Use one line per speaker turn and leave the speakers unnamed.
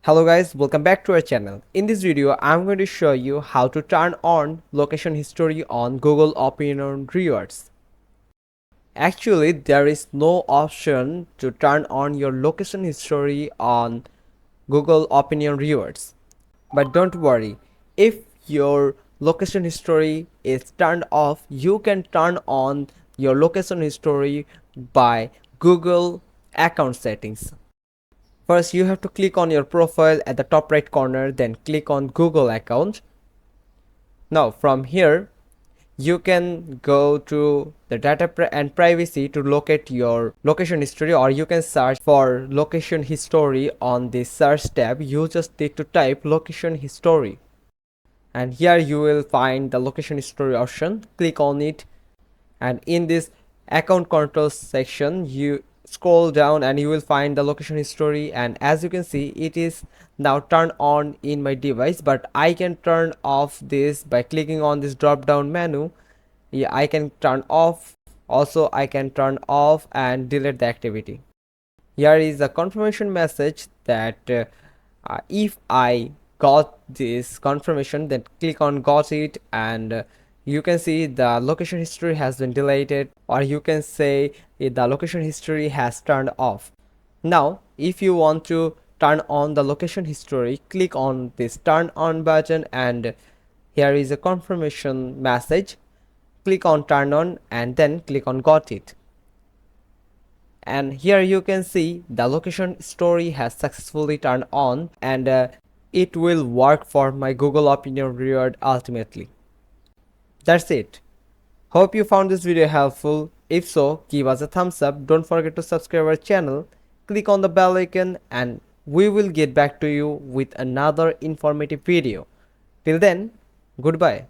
Hello guys, welcome back to our channel. In this video, I'm going to show you how to turn on location history on Google Opinion Rewards. Actually, there is no option to turn on your location history on Google Opinion Rewards. But don't worry, if your location history is turned off, you can turn on your location history by Google account settings. First, you have to click on your profile at the top right corner, then click on Google account. Now, from here, you can go to the data and privacy to locate your location history, or you can search for location history on the search tab. You just need to type location history. And here you will find the location history option. Click on it. And in this account controls section, you scroll down and you will find the location history, and as you can see, it is now turned on in my device, but I can turn off this by clicking on this drop down menu. Yeah, I can turn off. Also, I can turn off and delete the activity. Here is a confirmation message that if I got this confirmation, then click on got it, and you can see the location history has been deleted, or you can say the location history has turned off. Now, if you want to turn on the location history, click on this turn on button, and here is a confirmation message. Click on turn on and then click on got it. And here you can see the location story has successfully turned on, and it will work for my Google Opinion Reward ultimately. That's it. Hope you found this video helpful. If so, give us a thumbs up. Don't forget to subscribe our channel. Click on the bell icon and we will get back to you with another informative video. Till then, goodbye.